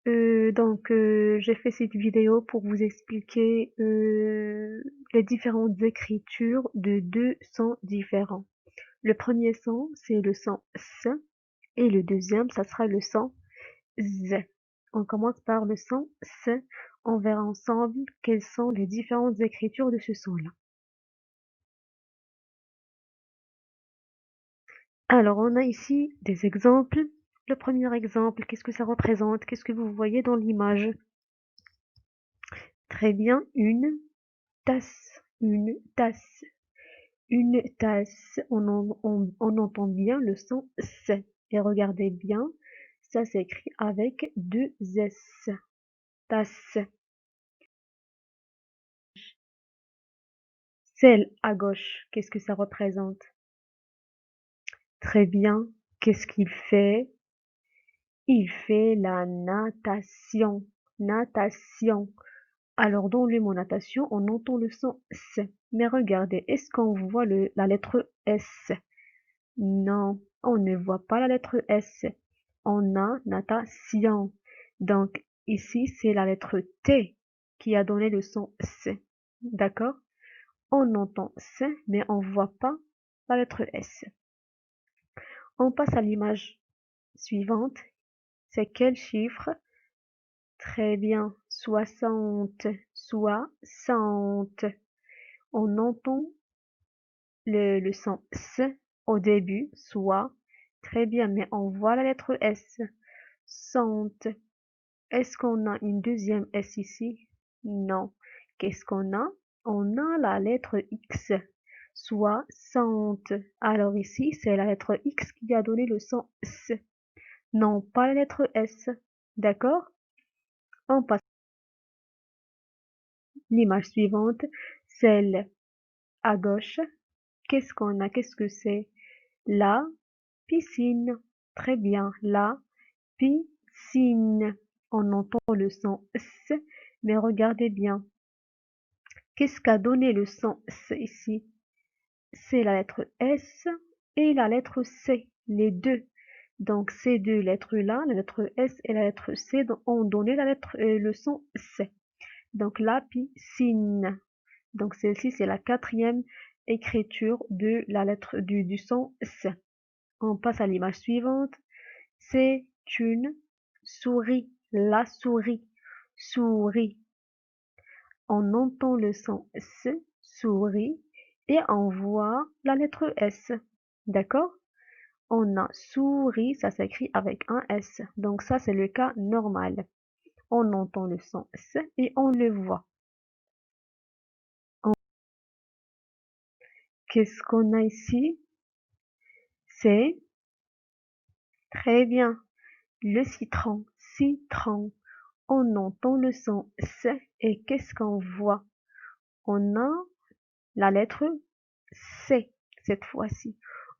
J'ai fait cette vidéo pour vous expliquer les différentes écritures de deux sons différents. Le premier son, c'est le son S et le deuxième, ça sera le son Z. On commence par le son S. On verra ensemble quelles sont les différentes écritures de ce son-là. Alors, on a ici des exemples. Le premier exemple, qu'est-ce que ça représente? Qu'est-ce que vous voyez dans l'image? Très bien, une tasse, une tasse. Une tasse, on entend bien le son S. Et regardez bien, ça s'écrit avec deux S. Tasse. Celle à gauche, qu'est-ce que ça représente? Très bien. Qu'est-ce qu'il fait? Il fait la natation. Natation. Alors, dans le mot natation, on entend le son S. Mais regardez, est-ce qu'on voit la lettre S? Non, on ne voit pas la lettre S. On a natation. Donc, ici, c'est la lettre T qui a donné le son S. D'accord? On entend S, mais on ne voit pas la lettre S. On passe à l'image suivante. C'est quel chiffre? Très bien. 60. 60. On entend le son S au début, soit. Très bien, mais on voit la lettre S. Cent. Est-ce qu'on a une deuxième S ici? Non. Qu'est-ce qu'on a? On a la lettre X. Soixante. Alors ici, c'est la lettre X qui a donné le son S. Non, pas la lettre S. D'accord? On passe à l'image suivante, celle à gauche. Qu'est-ce qu'on a? Qu'est-ce que c'est? La piscine. Très bien. La piscine. On entend le son S, mais regardez bien. Qu'est-ce qu'a donné le son S ici? C'est la lettre S et la lettre C, les deux. Donc ces deux lettres-là, la lettre S et la lettre C, ont donné le son C. Donc la piscine. Donc celle-ci, c'est la quatrième écriture de la lettre du son S. On passe à l'image suivante. C'est une souris. La souris. Souris. On entend le son S, souris, et on voit la lettre S. D'accord? On a souris, ça s'écrit avec un S. Donc ça, c'est le cas normal. On entend le son S et on le voit. Qu'est-ce qu'on a ici? C'est très bien. Le citron. Citron. On entend le son S et qu'est-ce qu'on voit? On a la lettre C cette fois-ci.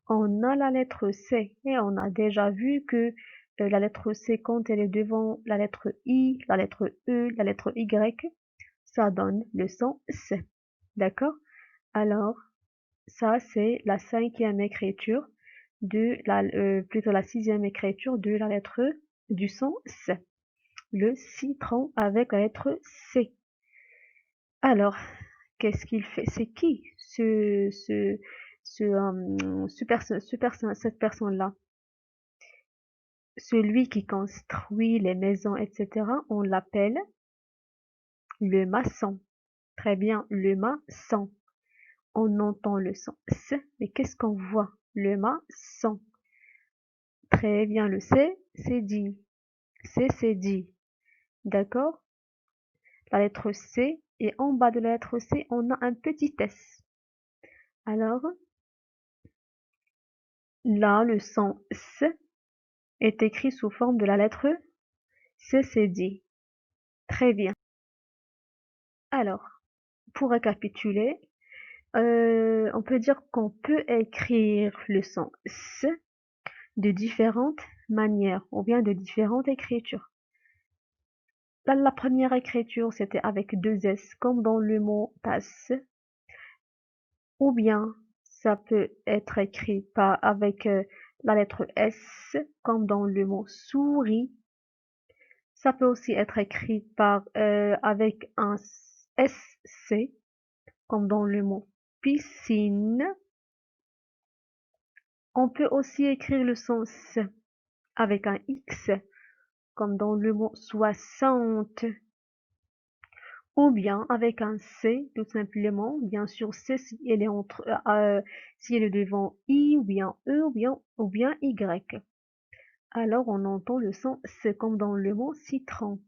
On a la lettre C et on a déjà vu que la lettre C, quand elle est devant la lettre I, la lettre E, la lettre Y, ça donne le son C. D'accord? Alors, ça, c'est la cinquième écriture plutôt la sixième écriture de la lettre du son C. Le citron avec la lettre C. Alors, qu'est-ce qu'il fait? C'est qui cette personne-là? Celui qui construit les maisons, etc., on l'appelle le maçon. Très bien, le maçon. On entend le son S, mais qu'est-ce qu'on voit? Le maçon. Très bien, le C, c'est dit. C'est dit. D'accord? La lettre C, et en bas de la lettre C, on a un petit S. Alors, là, le son S est écrit sous forme de la lettre C, c'est dit. Très bien. Alors, pour récapituler, on peut dire qu'on peut écrire le son S de différentes manières ou bien de différentes écritures. Là, la première écriture, c'était avec deux S, comme dans le mot tasse, ou bien ça peut être écrit avec la lettre S, comme dans le mot souris, Ça peut aussi être écrit avec un SC, comme dans le mot piscine. On peut aussi écrire le son S avec un X, comme dans le mot 60. Ou bien avec un C, tout simplement. Bien sûr, C si elle est si elle est devant I, ou bien E, ou bien Y. Alors on entend le son C comme dans le mot citron.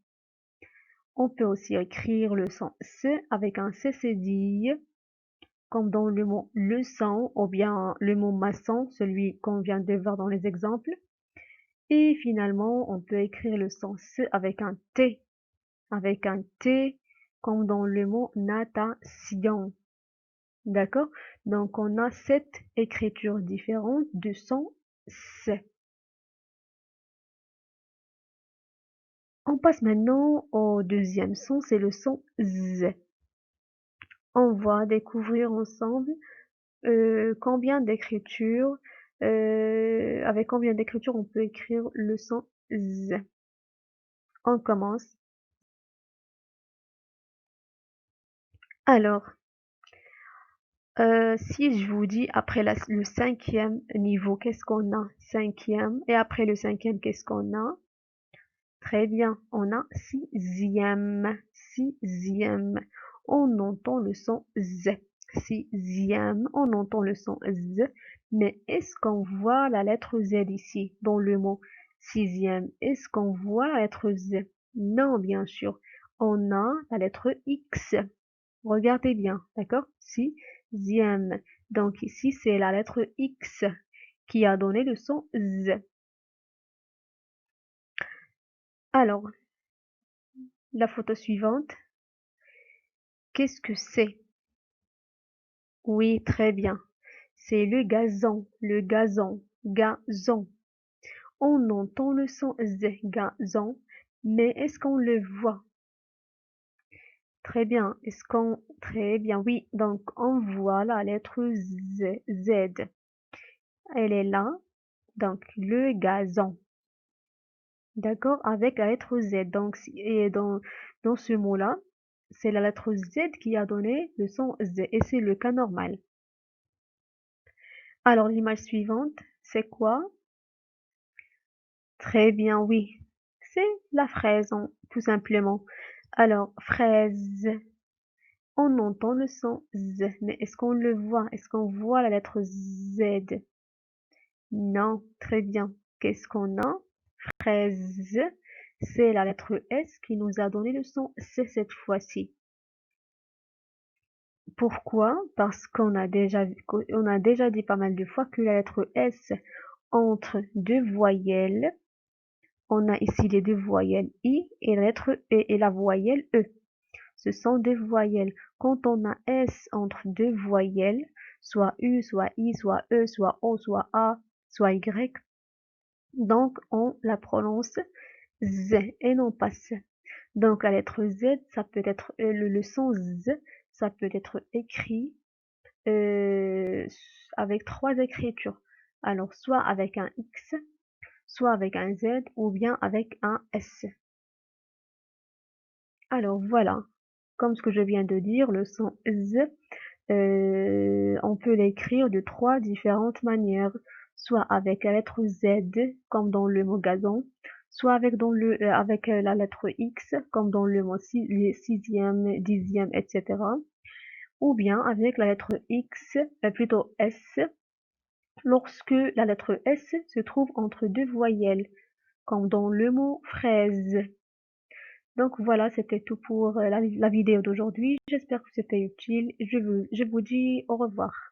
On peut aussi écrire le son C avec un C cédille, comme dans le mot leçon, ou bien le mot maçon, celui qu'on vient de voir dans les exemples. Et finalement, on peut écrire le son C avec un T, comme dans le mot natation. D'accord? Donc, on a 7 écritures différentes du son C. On passe maintenant au deuxième son, c'est le son Z. On va découvrir ensemble combien d'écritures, avec combien d'écritures on peut écrire le son Z. On commence. Alors, si je vous dis après le cinquième niveau, qu'est-ce qu'on a? Cinquième. Et après le cinquième, qu'est-ce qu'on a? Très bien, on a sixième. Sixième. On entend le son Z. Sixième, on entend le son Z. Mais est-ce qu'on voit la lettre Z ici, dans le mot sixième? Est-ce qu'on voit la lettre Z? Non, bien sûr. On a la lettre X. Regardez bien, d'accord? Sixième. Donc ici, c'est la lettre X qui a donné le son Z. Alors, la photo suivante, qu'est-ce que c'est? Oui, très bien. C'est le gazon, gazon. On entend le son Z, gazon, mais est-ce qu'on le voit? Très bien. Très bien, oui. Donc, on voit la lettre Z. Elle est là. Donc, le gazon. D'accord? Avec la lettre Z. Donc, et dans ce mot-là, c'est la lettre Z qui a donné le son Z. Et c'est le cas normal. Alors, l'image suivante, c'est quoi? Très bien, oui. C'est la fraise, tout simplement. Alors, fraise. On entend le son Z, mais est-ce qu'on le voit? Est-ce qu'on voit la lettre Z? Non, très bien. Qu'est-ce qu'on a? Fraise. C'est la lettre S qui nous a donné le son C cette fois-ci. Pourquoi? Parce on a déjà dit pas mal de fois que la lettre S entre deux voyelles, on a ici les deux voyelles I et la lettre E et la voyelle E. Ce sont des voyelles. Quand on a S entre deux voyelles, soit U, soit I, soit E, soit O, soit A, soit Y, donc on la prononce Z et non pas S. Donc la lettre Z, ça peut être le son Z, ça peut être écrit avec trois écritures. Alors soit avec un X, soit avec un Z ou bien avec un S. Alors voilà, comme ce que je viens de dire, le son Z, on peut l'écrire de trois différentes manières, soit avec la lettre Z, comme dans le mot gazon, soit avec la lettre X, comme dans le mot sixième, dixième, etc. Ou bien avec la lettre X, plutôt S, lorsque la lettre S se trouve entre deux voyelles, comme dans le mot fraise. Donc voilà, c'était tout pour la vidéo d'aujourd'hui. J'espère que c'était utile. Je vous dis au revoir.